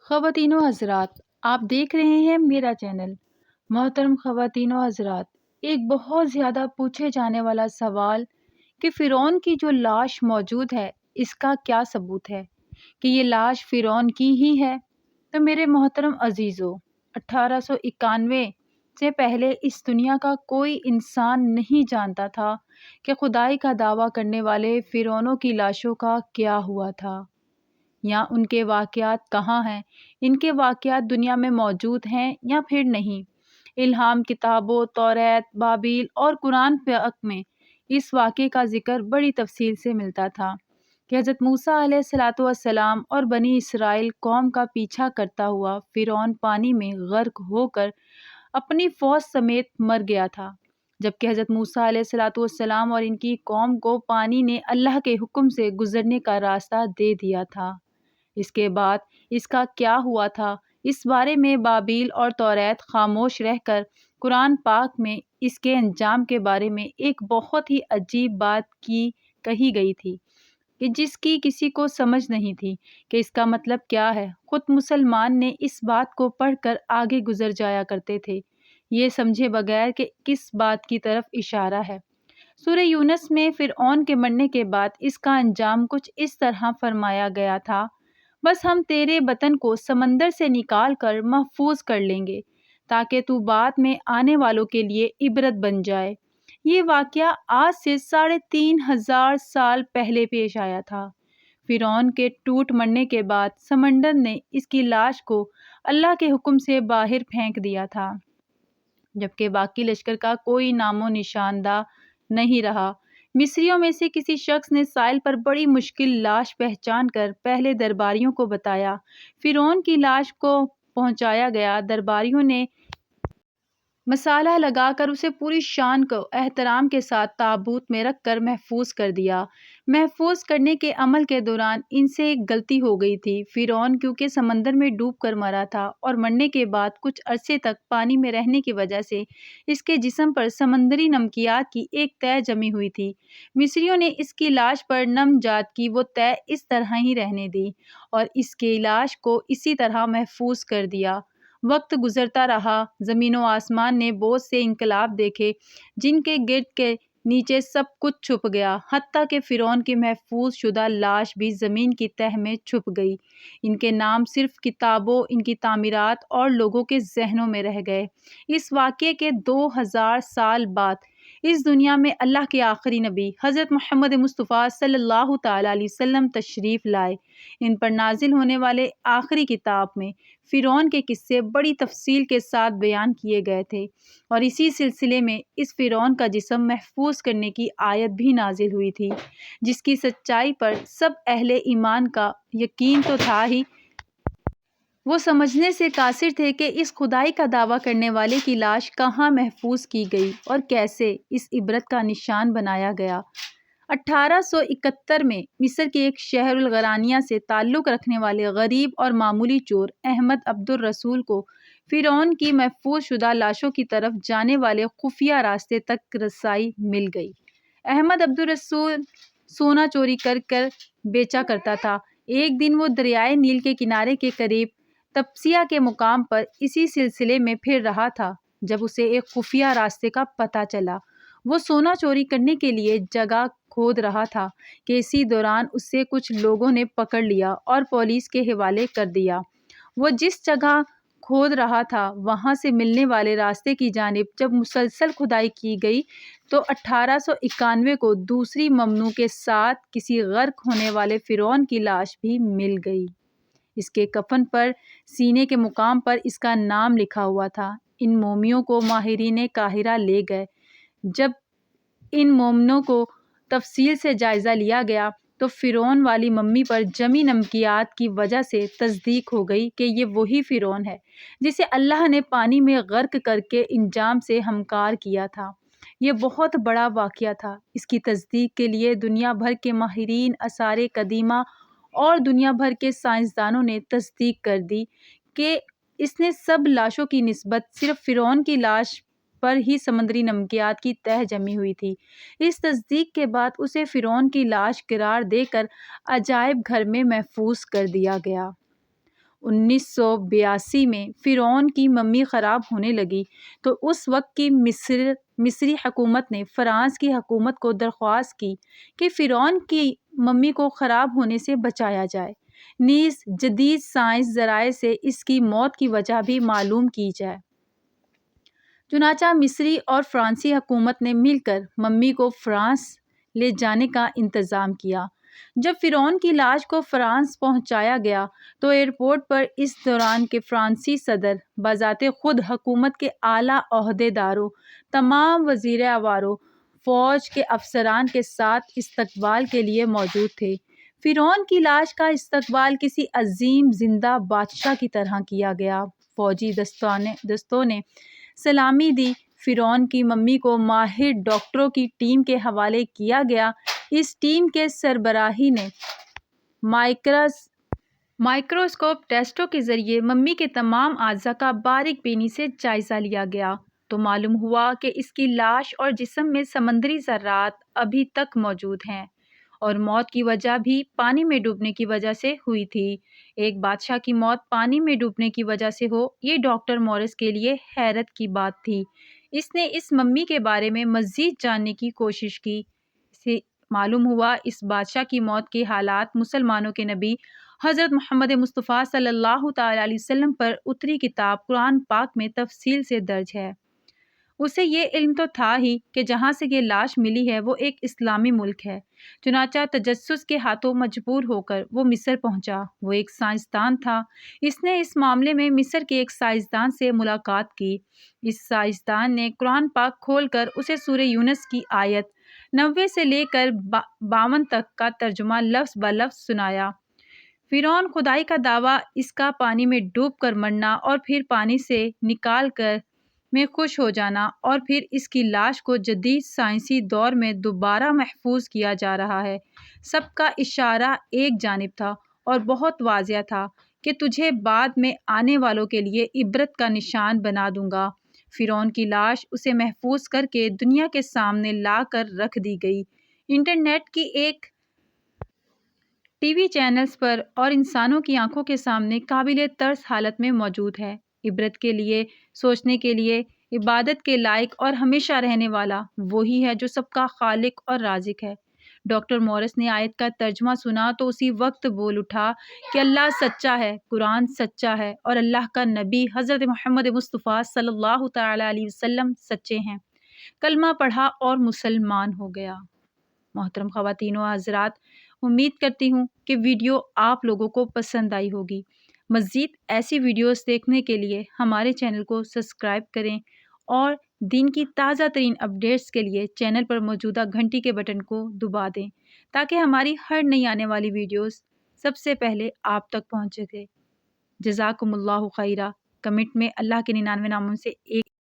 خواتین و حضرات، آپ دیکھ رہے ہیں میرا چینل۔ محترم خواتین و حضرات، ایک بہت زیادہ پوچھے جانے والا سوال کہ فرعون کی جو لاش موجود ہے اس کا کیا ثبوت ہے کہ یہ لاش فرعون کی ہی ہے؟ تو میرے محترم عزیزو، 1891 سے پہلے اس دنیا کا کوئی انسان نہیں جانتا تھا کہ خدائی کا دعویٰ کرنے والے فرعونوں کی لاشوں کا کیا ہوا تھا یا ان کے واقعات کہاں ہیں، ان کے واقعات دنیا میں موجود ہیں یا پھر نہیں۔ الہام کتابوں توریت، بابیل اور قرآن پاک میں اس واقعے کا ذکر بڑی تفصیل سے ملتا تھا کہ حضرت موسیٰ علیہ السلام اور بنی اسرائیل قوم کا پیچھا کرتا ہوا فرعون پانی میں غرق ہو کر اپنی فوج سمیت مر گیا تھا، جبکہ حضرت موسیٰ علیہ السلام اور ان کی قوم کو پانی نے اللہ کے حکم سے گزرنے کا راستہ دے دیا تھا۔ اس کے بعد اس کا کیا ہوا تھا، اس بارے میں بابیل اور توریت خاموش رہ کر قرآن پاک میں اس کے انجام کے بارے میں ایک بہت ہی عجیب بات کہی گئی تھی کہ جس کی کسی کو سمجھ نہیں تھی کہ اس کا مطلب کیا ہے۔ خود مسلمان نے اس بات کو پڑھ کر آگے گزر جایا کرتے تھے، یہ سمجھے بغیر کہ کس بات کی طرف اشارہ ہے۔ سورہ یونس میں فرعون کے مرنے کے بعد اس کا انجام کچھ اس طرح فرمایا گیا تھا: بس ہم تیرے بدن کو سمندر سے نکال کر محفوظ کر لیں گے تاکہ تو بعد میں آنے والوں کے لیے عبرت بن جائے۔ یہ واقعہ آج سے 3500 سال پہلے پیش آیا تھا۔ فرعون کے ٹوٹ مرنے کے بعد سمندر نے اس کی لاش کو اللہ کے حکم سے باہر پھینک دیا تھا، جبکہ باقی لشکر کا کوئی نام و نشاندہ نہیں رہا۔ مصریوں میں سے کسی شخص نے ساحل پر بڑی مشکل لاش پہچان کر پہلے درباریوں کو بتایا۔ فرعون کی لاش کو پہنچایا گیا۔ درباریوں نے مسالہ لگا کر اسے پوری شان کو احترام کے ساتھ تابوت میں رکھ کر محفوظ کر دیا۔ محفوظ کرنے کے عمل کے دوران ان سے ایک غلطی ہو گئی تھی۔ فرعون کیونکہ سمندر میں ڈوب کر مرا تھا اور مرنے کے بعد کچھ عرصے تک پانی میں رہنے کی وجہ سے اس کے جسم پر سمندری نمکیات کی ایک تہہ جمی ہوئی تھی۔ مصریوں نے اس کی لاش پر نم جات کی وہ تہہ اس طرح ہی رہنے دی اور اس کی لاش کو اسی طرح محفوظ کر دیا۔ وقت گزرتا رہا، زمین و آسمان نے بہت سے انقلاب دیکھے جن کے گرد کے نیچے سب کچھ چھپ گیا، حتیٰ کہ فرعون کی محفوظ شدہ لاش بھی زمین کی تہہ میں چھپ گئی۔ ان کے نام صرف کتابوں، ان کی تعمیرات اور لوگوں کے ذہنوں میں رہ گئے۔ اس واقعے کے 2000 سال بعد اس دنیا میں اللہ کے آخری نبی حضرت محمد مصطفیٰ صلی اللہ تعالیٰ علیہ وسلم تشریف لائے۔ ان پر نازل ہونے والے آخری کتاب میں فرعون کے قصے بڑی تفصیل کے ساتھ بیان کیے گئے تھے اور اسی سلسلے میں اس فرعون کا جسم محفوظ کرنے کی آیت بھی نازل ہوئی تھی، جس کی سچائی پر سب اہل ایمان کا یقین تو تھا ہی، وہ سمجھنے سے قاصر تھے کہ اس خدائی کا دعویٰ کرنے والے کی لاش کہاں محفوظ کی گئی اور کیسے اس عبرت کا نشان بنایا گیا۔ 1871 میں مصر کے ایک شہر الغرانیہ سے تعلق رکھنے والے غریب اور معمولی چور احمد عبد الرسول کو فرعون کی محفوظ شدہ لاشوں کی طرف جانے والے خفیہ راستے تک رسائی مل گئی۔ احمد عبد الرسول سونا چوری کر کر بیچا کرتا تھا۔ ایک دن وہ دریائے نیل کے کنارے کے قریب تبسیہ کے مقام پر اسی سلسلے میں پھر رہا تھا جب اسے ایک خفیہ راستے کا پتہ چلا۔ وہ سونا چوری کرنے کے لیے جگہ کھود رہا تھا کہ اسی دوران اسے کچھ لوگوں نے پکڑ لیا اور پولیس کے حوالے کر دیا۔ وہ جس جگہ کھود رہا تھا وہاں سے ملنے والے راستے کی جانب جب مسلسل کھدائی کی گئی تو 1891 کو دوسری ممنوع کے ساتھ کسی غرق ہونے والے فرعون کی لاش بھی مل گئی۔ اس کے کفن پر سینے کے مقام پر اس کا نام لکھا ہوا تھا۔ ان مومیوں کو ماہرین قاہرہ لے گئے۔ جب ان مومیوں کو تفصیل سے جائزہ لیا گیا تو فرعون والی ممی پر جمی نمکیات کی وجہ سے تصدیق ہو گئی کہ یہ وہی فرعون ہے جسے اللہ نے پانی میں غرق کر کے انجام سے ہمکار کیا تھا۔ یہ بہت بڑا واقعہ تھا۔ اس کی تصدیق کے لیے دنیا بھر کے ماہرین آثار قدیمہ اور دنیا بھر کے سائنسدانوں نے تصدیق کر دی کہ اس نے سب لاشوں کی نسبت صرف فرعون کی لاش پر ہی سمندری نمکیات کی تہہ جمی ہوئی تھی۔ اس تصدیق کے بعد اسے فرعون کی لاش قرار دے کر عجائب گھر میں محفوظ کر دیا گیا۔ 1982 میں فرعون کی ممی خراب ہونے لگی تو اس وقت کی مصری حکومت نے فرانس کی حکومت کو درخواست کی کہ فرعون کی ممی کو خراب ہونے سے بچایا جائے، نیز جدید سائنس ذرائع سے اس کی موت کی وجہ بھی معلوم کی جائے۔ چنانچہ مصری اور فرانسی حکومت نے مل کر ممی کو فرانس لے جانے کا انتظام کیا۔ جب فرعون کی لاش کو فرانس پہنچایا گیا تو ایئرپورٹ پر اس دوران کے فرانسی صدر بذات خود حکومت کے اعلیٰ عہدیداروں، تمام وزیر اعظم، فوج کے افسران کے ساتھ استقبال کے لیے موجود تھے۔ فرعون کی لاش کا استقبال کسی عظیم زندہ بادشاہ کی طرح کیا گیا۔ فوجی دستوں نے سلامی دی، فرعون کی ممی کو ماہر ڈاکٹروں کی ٹیم کے حوالے کیا گیا۔ اس ٹیم کے سربراہی نے مائکروسکوپ ٹیسٹوں کے ذریعے ممی کے تمام اعضاء کا باریک بینی سے جائزہ لیا گیا تو معلوم ہوا کہ اس کی لاش اور جسم میں سمندری ذرات ابھی تک موجود ہیں اور موت کی وجہ بھی پانی میں ڈوبنے کی وجہ سے ہوئی تھی۔ ایک بادشاہ کی موت پانی میں ڈوبنے کی وجہ سے ہو، یہ ڈاکٹر مورس کے لیے حیرت کی بات تھی۔ اس نے اس ممی کے بارے میں مزید جاننے کی کوشش کی۔ اسے معلوم ہوا اس بادشاہ کی موت کے حالات مسلمانوں کے نبی حضرت محمد مصطفیٰ صلی اللہ تعالیٰ علیہ وسلم پر اتری کتاب قرآن پاک میں تفصیل سے درج ہے۔ اسے یہ علم تو تھا ہی کہ جہاں سے یہ لاش ملی ہے وہ ایک اسلامی ملک ہے۔ چنانچہ تجسس کے ہاتھوں مجبور ہو کر وہ مصر پہنچا۔ وہ ایک سائنسدان تھا۔ اس نے اس معاملے میں مصر کے ایک سائنسدان سے ملاقات کی۔ اس سائنسدان نے قرآن پاک کھول کر اسے سورہ یونس کی آیت 90 سے لے کر 52 تک کا ترجمہ لفظ بلفظ سنایا۔ فرعون خدائی کا دعویٰ، اس کا پانی میں ڈوب کر مرنا اور پھر پانی سے نکال کر میں خوش ہو جانا اور پھر اس کی لاش کو جدید سائنسی دور میں دوبارہ محفوظ کیا جا رہا ہے، سب کا اشارہ ایک جانب تھا اور بہت واضح تھا کہ تجھے بعد میں آنے والوں کے لیے عبرت کا نشان بنا دوں گا۔ فرعون کی لاش اسے محفوظ کر کے دنیا کے سامنے لا کر رکھ دی گئی، انٹرنیٹ کی ایک ٹی وی چینلز پر اور انسانوں کی آنکھوں کے سامنے قابل ترس حالت میں موجود ہے۔ عبرت کے لیے، سوچنے کے لیے، عبادت کے لائق اور ہمیشہ رہنے والا وہی ہے جو سب کا خالق اور رازق ہے۔ ڈاکٹر مورس نے آیت کا ترجمہ سنا تو اسی وقت بول اٹھا کہ اللہ سچا ہے، قرآن سچا ہے اور اللہ کا نبی حضرت محمد مصطفیٰ صلی اللہ تعالیٰ علیہ وسلم سچے ہیں۔ کلمہ پڑھا اور مسلمان ہو گیا۔ محترم خواتین و حضرات، امید کرتی ہوں کہ ویڈیو آپ لوگوں کو پسند آئی ہوگی۔ مزید ایسی ویڈیوز دیکھنے کے لیے ہمارے چینل کو سبسکرائب کریں اور دین کی تازہ ترین اپڈیٹس کے لیے چینل پر موجودہ گھنٹی کے بٹن کو دبا دیں تاکہ ہماری ہر نئی آنے والی ویڈیوز سب سے پہلے آپ تک پہنچ سکے۔ جزاکم اللہ خیرہ۔ کمنٹ میں اللہ کے 99 ناموں سے ایک